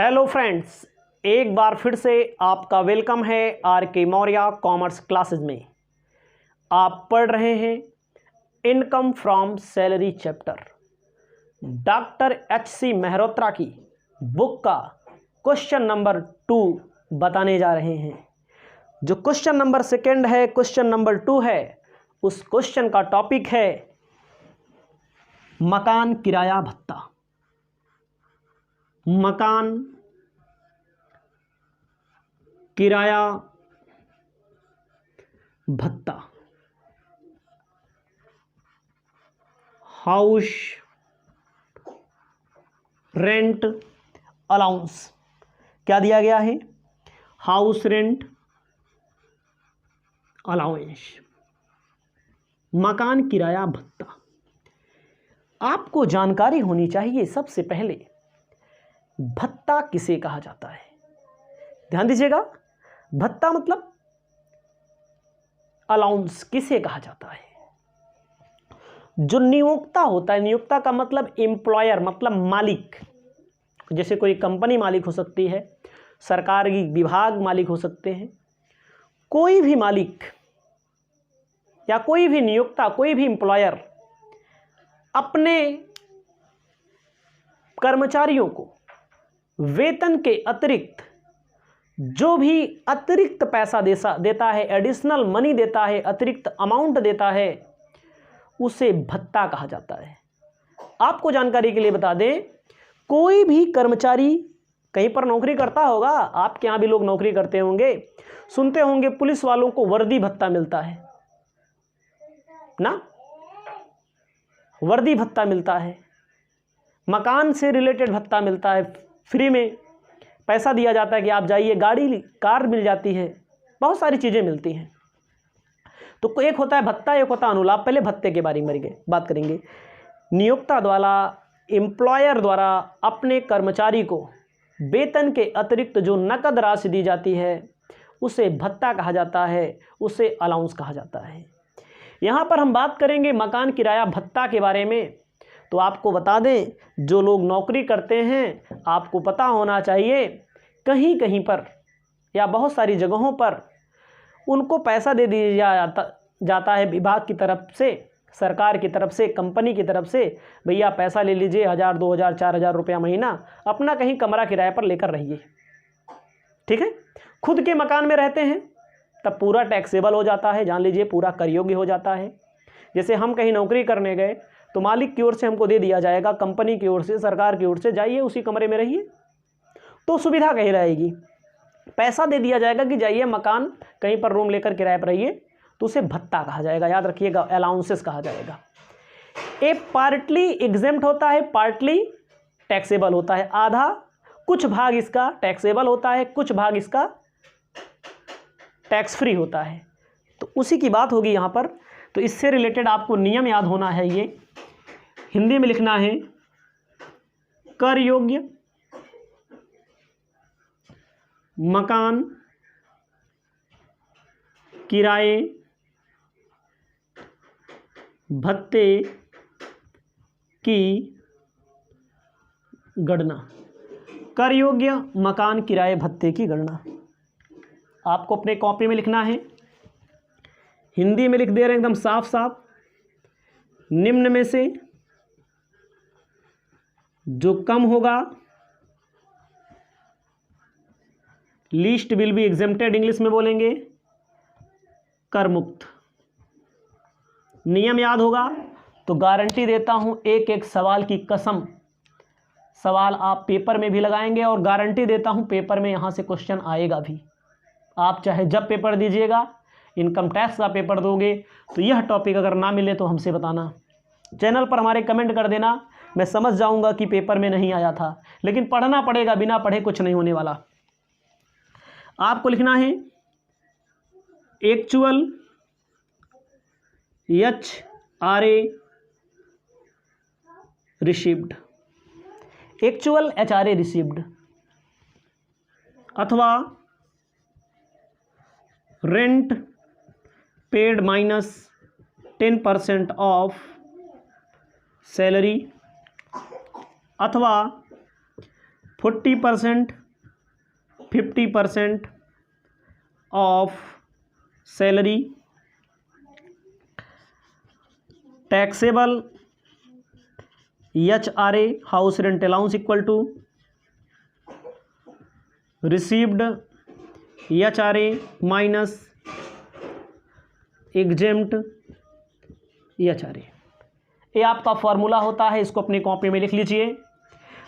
Hello friends, एक बार फिर से आपका वेलकम है आर के मौर्य कॉमर्स क्लासेस में। आप पढ़ रहे हैं income from salary chapter, doctor H C. Mehrotra की बुक का क्वेश्चन नंबर 2 बताने जा रहे हैं। जो क्वेश्चन नंबर सेकंड है, क्वेश्चन नंबर 2 है, उस क्वेश्चन का टॉपिक है मकान किराया भत्ता। मकान किराया भत्ता, हाउस रेंट अलाउंस। क्या दिया गया है? हाउस रेंट अलाउंस, मकान किराया भत्ता। आपको जानकारी होनी चाहिए सबसे पहले भत्ता किसे कहा जाता है। ध्यान दीजिएगा, भत्ता मतलब अलाउंस किसे कहा जाता है? जो नियोक्ता होता है, नियोक्ता का मतलब एम्प्लॉयर, मतलब मालिक। जैसे कोई कंपनी मालिक हो सकती है, सरकारी विभाग मालिक हो सकते हैं। कोई भी मालिक या कोई भी नियोक्ता, कोई भी एम्प्लॉयर अपने कर्मचारियों को वेतन के अतिरिक्त जो भी अतिरिक्त पैसा देता है, एडिशनल मनी देता है, अतिरिक्त अमाउंट देता है, उसे भत्ता कहा जाता है। आपको जानकारी के लिए बता दें, कोई भी कर्मचारी कहीं पर नौकरी करता होगा, आपके यहाँ भी लोग नौकरी करते होंगे, सुनते होंगे पुलिस वालों को वर्दी भत्ता मिलता है ना, वर्दी भत्ता मिलता है, मकान से रिलेटेड भत्ता मिलता है, फ्री में पैसा दिया जाता है कि आप जाइए, गाड़ी कार मिल जाती है, बहुत सारी चीज़ें मिलती हैं। तो एक होता है भत्ता, एक होता है अनुलाभ। पहले भत्ते के बारे में बात करेंगे। नियोक्ता द्वारा, एम्प्लॉयर द्वारा अपने कर्मचारी को वेतन के अतिरिक्त जो नकद राशि दी जाती है उसे भत्ता कहा जाता है, उसे अलाउंस कहा जाता है। यहाँ पर हम बात करेंगे मकान किराया भत्ता के बारे में। तो आपको बता दें, जो लोग नौकरी करते हैं, आपको पता होना चाहिए कहीं कहीं पर या बहुत सारी जगहों पर उनको पैसा दे दिया जाता है विभाग की तरफ से, सरकार की तरफ से, कंपनी की तरफ से। भैया पैसा ले लीजिए, 1000, 2000, 4000 रुपया महीना, अपना कहीं कमरा किराए पर लेकर रहिए। ठीक है, खुद के मकान में रहते हैं तब पूरा टैक्सेबल हो जाता है, जान लीजिए पूरा कर योग्य हो जाता है। जैसे हम कहीं नौकरी करने गए तो मालिक की ओर से हमको दे दिया जाएगा, कंपनी की ओर से, सरकार की ओर से, जाइए उसी कमरे में रहिए, तो सुविधा कहीं रहेगी। पैसा दे दिया जाएगा कि जाइए मकान कहीं पर रूम लेकर किराए पर रहिए, तो उसे भत्ता कहा जाएगा, याद रखिएगा, अलाउंसेस कहा जाएगा। ये पार्टली एग्जेम्प्ट होता है, पार्टली टैक्सेबल होता है। आधा, कुछ भाग इसका टैक्सेबल होता है, कुछ भाग इसका टैक्स फ्री होता है। तो उसी की बात होगी यहाँ पर। तो इससे रिलेटेड आपको नियम याद होना है। ये हिंदी में लिखना है, कर योग्य मकान किराए भत्ते की गणना। कर योग्य मकान किराए भत्ते की गणना आपको अपने कॉपी में लिखना है। हिंदी में लिख दे रहे हैं एकदम साफ साफ। निम्न में से जो कम होगा, least will be exempted, English में बोलेंगे कर मुक्त। नियम याद होगा तो गारंटी देता हूं, एक एक सवाल की कसम, सवाल आप पेपर में भी लगाएंगे और गारंटी देता हूं पेपर में यहां से क्वेश्चन आएगा भी। आप चाहे जब पेपर दीजिएगा, इनकम टैक्स का पेपर दोगे तो यह टॉपिक अगर ना मिले तो हमसे बताना, चैनल पर हमारे कमेंट कर देना। मैं समझ जाऊंगा कि पेपर में नहीं आया था, लेकिन पढ़ना पड़ेगा, बिना पढ़े कुछ नहीं होने वाला। आपको लिखना है actual HRA received, actual HRA received, अथवा rent paid minus 10% of salary, अथवा 40%, 50% of salary taxable HRA house rent allowance equal to received HRA minus exempt HRA। ये आपका फॉर्मूला होता है, इसको अपनी कॉपी में लिख लीजिए।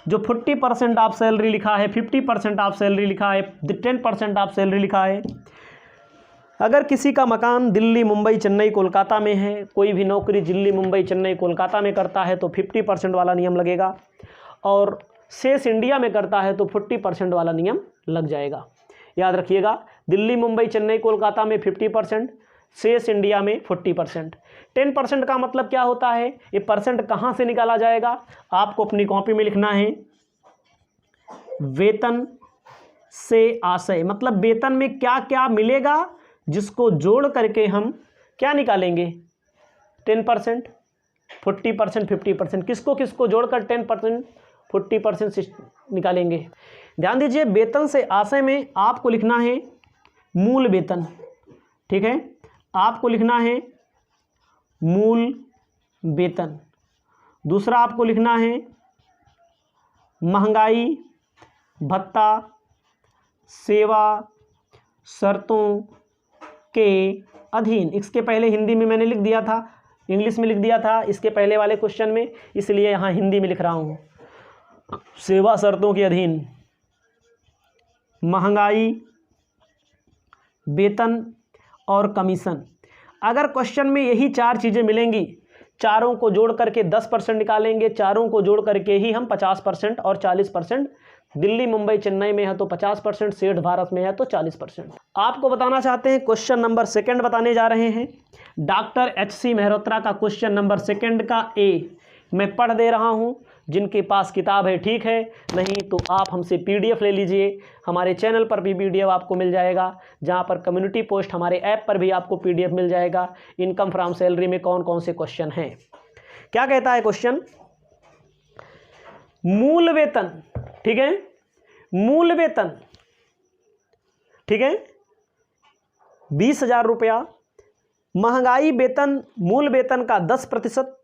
जो 40% ऑफ सैलरी लिखा है, 50% ऑफ सैलरी लिखा है, 10% ऑफ सैलरी लिखा है। अगर किसी का मकान दिल्ली, मुंबई, चेन्नई, कोलकाता में है, कोई भी नौकरी दिल्ली, मुंबई, चेन्नई, कोलकाता में करता है तो 50% वाला नियम लगेगा, और शेष इंडिया में करता है तो 40% वाला नियम लग जाएगा। याद रखिएगा, दिल्ली, मुंबई, चेन्नई, कोलकाता में 50%, शेष इंडिया में 40%। 10% का मतलब क्या होता है, ये परसेंट कहाँ से निकाला जाएगा, आपको अपनी कॉपी में लिखना है। वेतन से आशय, मतलब वेतन में क्या क्या मिलेगा जिसको जोड़ करके हम क्या निकालेंगे, 10%, 40%, 50%, किसको किसको जोड़कर 10%, 40% निकालेंगे। ध्यान दीजिए, वेतन से आशय में आपको लिखना है मूल वेतन, ठीक है, आपको लिखना है मूल वेतन। दूसरा आपको लिखना है महंगाई भत्ता सेवा शर्तों के अधीन। इसके पहले हिंदी में मैंने लिख दिया था, इंग्लिश में लिख दिया था इसके पहले वाले क्वेश्चन में, इसलिए यहाँ हिंदी में लिख रहा हूँ। सेवा शर्तों के अधीन महंगाई, वेतन और कमीशन। अगर क्वेश्चन में यही चार चीज़ें मिलेंगी, चारों को जोड़ करके 10% निकालेंगे, चारों को जोड़ करके ही हम 50% और 40%, दिल्ली, मुंबई, चेन्नई में है तो 50%, सेठ भारत में है तो 40%। आपको बताना चाहते हैं, क्वेश्चन नंबर सेकंड बताने जा रहे हैं। डॉक्टर HC मेहरोत्रा का क्वेश्चन नंबर सेकंड का ए मैं पढ़ दे रहा हूं। जिनके पास किताब है ठीक है, नहीं तो आप हमसे PDF ले लीजिए। हमारे चैनल पर भी PDF आपको मिल जाएगा, जहां पर कम्युनिटी पोस्ट हमारे ऐप पर भी आपको PDF मिल जाएगा। इनकम फ्रॉम सैलरी में कौन कौन से क्वेश्चन हैं। क्या कहता है क्वेश्चन, मूल वेतन, ठीक है, मूल वेतन, ठीक है, 20,000 रुपया, महंगाई वेतन मूल वेतन का 10%,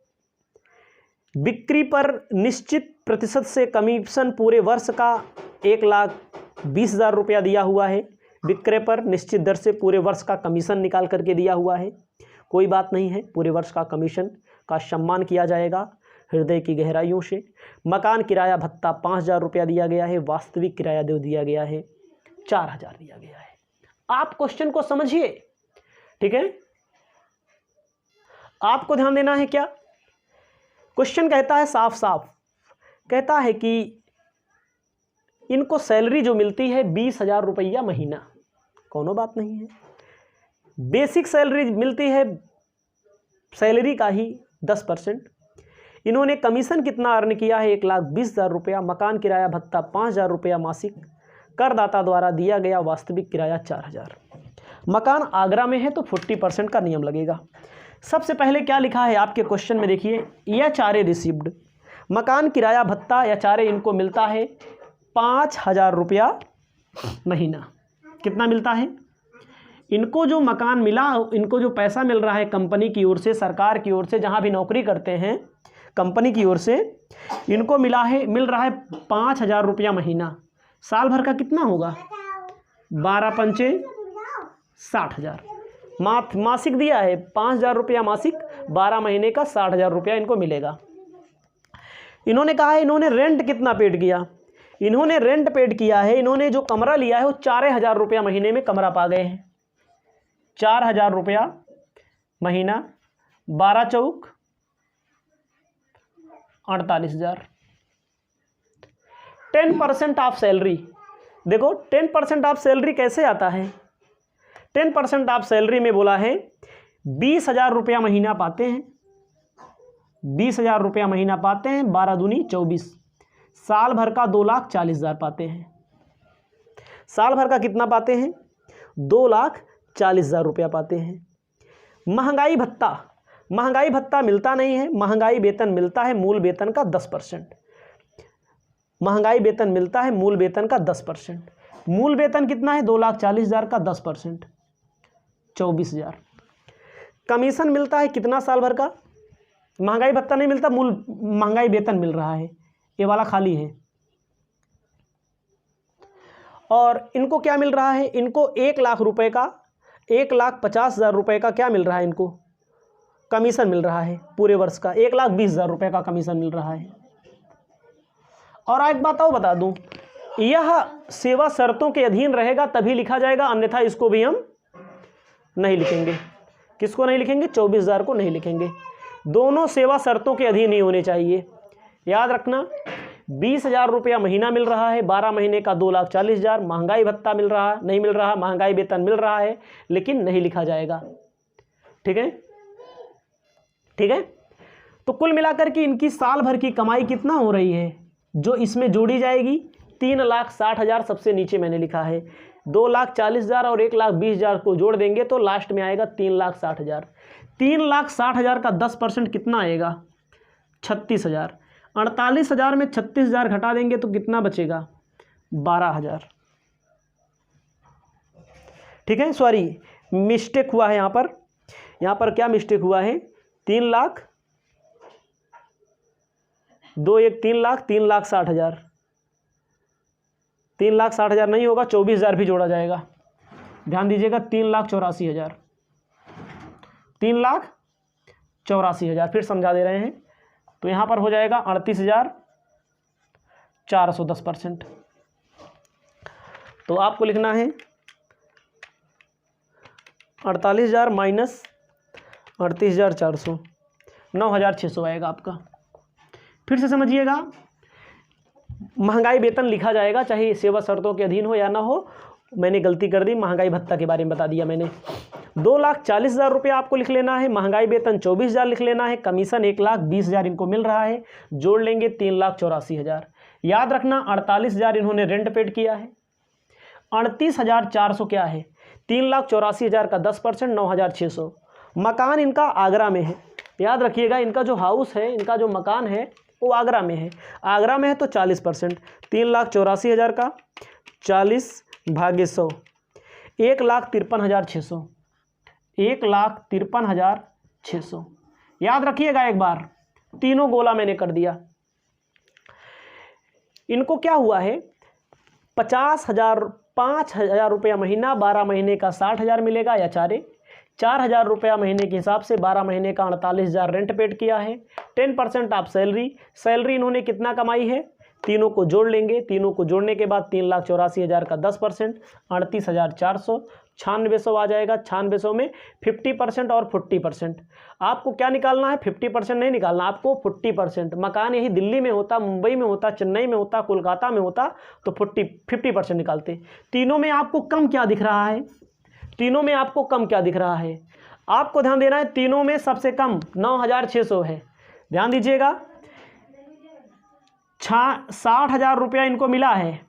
बिक्री पर निश्चित प्रतिशत से कमीशन पूरे वर्ष का 1,20,000 रुपया दिया हुआ है। विक्रय पर निश्चित दर से पूरे वर्ष का कमीशन निकाल करके दिया हुआ है। कोई बात नहीं है, पूरे वर्ष का कमीशन का सम्मान किया जाएगा हृदय की गहराइयों से। मकान किराया भत्ता 5,000 रुपया दिया गया है, वास्तविक किराया दे दिया गया है 4,000 दिया गया है। आप क्वेश्चन को समझिए, ठीक है, आपको ध्यान देना है। क्या क्वेश्चन कहता है, साफ साफ कहता है कि इनको सैलरी जो मिलती है 20,000 रुपया महीना, कोनो बात नहीं है, बेसिक सैलरी मिलती है सैलरी का ही 10%। इन्होंने कमीशन कितना अर्न किया है, 1,20,000 रुपया। मकान किराया भत्ता 5,000 रुपया मासिक, करदाता द्वारा दिया गया वास्तविक किराया 4,000। मकान आगरा में है तो 40% का नियम लगेगा। सबसे पहले क्या लिखा है आपके क्वेश्चन में, देखिए, HRA रिसीव्ड, मकान किराया भत्ता HRA इनको मिलता है 5,000 रुपया महीना। कितना मिलता है इनको, जो मकान मिला, इनको जो पैसा मिल रहा है कंपनी की ओर से, सरकार की ओर से, जहां भी नौकरी करते हैं कंपनी की ओर से, इनको मिल रहा है 5,000 रुपया महीना। साल भर का कितना होगा, 12 पंचे 60,000। मासिक दिया है 5,000 रुपया मासिक, 12 महीने का 60,000 रुपया इनको मिलेगा। इन्होंने कहा है इन्होंने रेंट कितना पेड किया, इन्होंने रेंट पेड किया है, इन्होंने जो कमरा लिया है वो 4,000 रुपया महीने में कमरा पा गए हैं। 4,000 रुपया महीना, 12 चौक 48,000। 10% ऑफ सैलरी, देखो 10% ऑफ सैलरी कैसे आता है। 10% ऑफ सैलरी में बोला है 20,000 रुपया महीना पाते हैं, 20,000 रुपया महीना पाते हैं, 12 दूनी 24, साल भर का 2,40,000 पाते हैं। साल भर का कितना पाते हैं, 2,40,000 रुपया पाते हैं। महंगाई भत्ता, महंगाई भत्ता मिलता नहीं है, महंगाई वेतन मिलता है मूल वेतन का 10%। महंगाई वेतन मिलता है मूल वेतन का 10%। मूल वेतन कितना है? 2,40,000 का 10% 24,000। कमीशन मिलता है कितना साल भर का? महंगाई भत्ता नहीं मिलता, मूल महंगाई वेतन मिल रहा है, ये वाला खाली है। और इनको क्या मिल रहा है? इनको 1,00,000 रुपए का, 1,50,000 रुपए का क्या मिल रहा है? इनको कमीशन मिल रहा है पूरे वर्ष का, 1,20,000 रुपए का कमीशन मिल रहा है। और एक बात और बता दूं, यह सेवा शर्तों के अधीन रहेगा तभी लिखा जाएगा, अन्यथा इसको भी हम नहीं लिखेंगे। किसको नहीं लिखेंगे? 24,000 को नहीं लिखेंगे। दोनों सेवा शर्तों के अधीन ही होने चाहिए। याद रखना, 20,000 रुपया महीना मिल रहा है, 12 महीने का 2,40,000। महंगाई भत्ता मिल रहा नहीं मिल रहा, महंगाई वेतन मिल रहा है लेकिन नहीं लिखा जाएगा। ठीक है, ठीक है। तो कुल मिलाकर के इनकी साल भर की कमाई कितना हो रही है जो इसमें जोड़ी जाएगी? 3,60,000 सबसे नीचे मैंने लिखा है। 2,40,000 और 1,20,000 को जोड़ देंगे तो लास्ट में आएगा 3,60,000। 3,60,000 का 10% कितना आएगा? 36,000। 48,000 में 36,000 घटा देंगे तो कितना बचेगा? 12,000। ठीक है, सॉरी मिस्टेक हुआ है यहाँ पर क्या मिस्टेक हुआ है? 3 लाख 2 1 3 लाख 3,60,000। 3,60,000 नहीं होगा, 24,000 भी जोड़ा जाएगा। ध्यान दीजिएगा, 3,84,000। 3,84,000 फिर समझा दे रहे हैं। तो यहाँ पर हो जाएगा 38,400 10%। तो आपको लिखना है 48,000 माइनस 38,400, 9,600 आएगा आपका। फिर से समझिएगा, महंगाई वेतन लिखा जाएगा चाहे सेवा शर्तों के अधीन हो या ना हो। मैंने गलती कर दी, महंगाई भत्ता के बारे में बता दिया मैंने। 2,40,000 रुपये आपको लिख लेना है, महंगाई वेतन 24,000 लिख लेना है, कमीशन 1,20,000 इनको मिल रहा है, जोड़ लेंगे 3,84,000। याद रखना 48,000 इन्होंने रेंट पेड किया है, 38,400 क्या है? 3,84,000 का 10% 9,600। मकान इनका आगरा में है। याद रखिएगा, इनका जो हाउस है, इनका जो मकान है वो आगरा में है। आगरा में है तो 40%, 3,84,000 का 40/100, 1,53,600, 1,53,600। याद रखिएगा, एक बार तीनों गोला मैंने कर दिया। इनको क्या हुआ है? 5,000 रुपया महीना, 12 महीने का 60,000 मिलेगा या 4,000 रुपया महीने के हिसाब से 12 महीने का 48,000 रेंट पेड किया है। 10% आप सैलरी इन्होंने कितना कमाई है? तीनों को जोड़ लेंगे, तीनों को जोड़ने के बाद 3,84,000 का 10% 38,400, 9600 आ जाएगा। 9600 में 50% और 40%। आपको क्या निकालना है? 50% नहीं निकालना, आपको 40%। मकान यही दिल्ली में होता, मुंबई में होता, चेन्नई में होता, कोलकाता में होता तो 50% निकालते। तीनों में आपको कम क्या दिख रहा है? तीनों में आपको कम क्या दिख रहा है? आपको ध्यान देना है, तीनों में सबसे कम 9,600 है। ध्यान दीजिएगा, 60,000 रुपया इनको मिला है।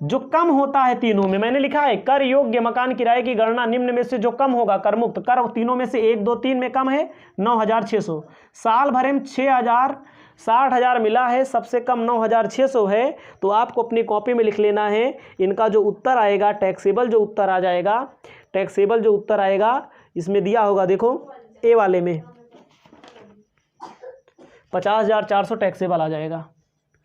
जो कम होता है तीनों में, मैंने लिखा है कर योग्य मकान किराए की गणना निम्न में से जो कम होगा कर मुक्त। कर तीनों में से 1 2 3 में कम है 9,600। साल भर में 60,000 मिला है, सबसे कम 9,600 है। तो आपको अपनी कॉपी में लिख लेना है, इनका जो उत्तर आएगा, टैक्सेबल जो उत्तर आ जाएगा, टैक्सेबल जो उत्तर आएगा इसमें दिया होगा, देखो ए वाले में 50,400 टैक्सेबल आ जाएगा।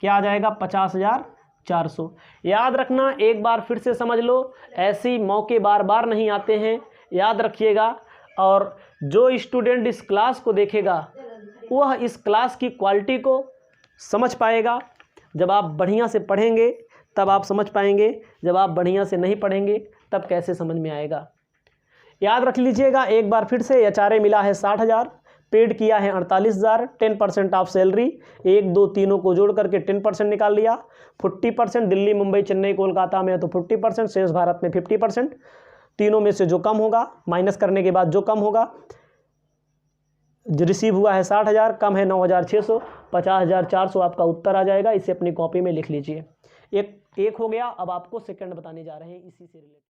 क्या आ जाएगा? 50,400। याद रखना, एक बार फिर से समझ लो, ऐसी मौके बार बार नहीं आते हैं, याद रखिएगा। और जो स्टूडेंट इस क्लास को देखेगा वह इस क्लास की क्वालिटी को समझ पाएगा। जब आप बढ़िया से पढ़ेंगे तब आप समझ पाएंगे, जब आप बढ़िया से नहीं पढ़ेंगे तब कैसे समझ में आएगा। याद रख लीजिएगा एक बार फिर से, एचआरए मिला है 60,000, पेड किया है 48,000, 10% ऑफ सैलरी, 1 2 तीनों को जोड़ करके 10% निकाल लिया। 40% दिल्ली मुंबई चेन्नई कोलकाता में है तो 40%, शेष भारत में 50%। तीनों में से जो कम होगा, माइनस करने के बाद जो कम होगा, जो रिसीव हुआ है 60,000, कम है 9,600, 50,400 आपका उत्तर आ जाएगा। इसे अपनी कॉपी में लिख लीजिए। एक हो गया। अब आपको सेकंड बताने जा रहे हैं इसी से रिलेटेड।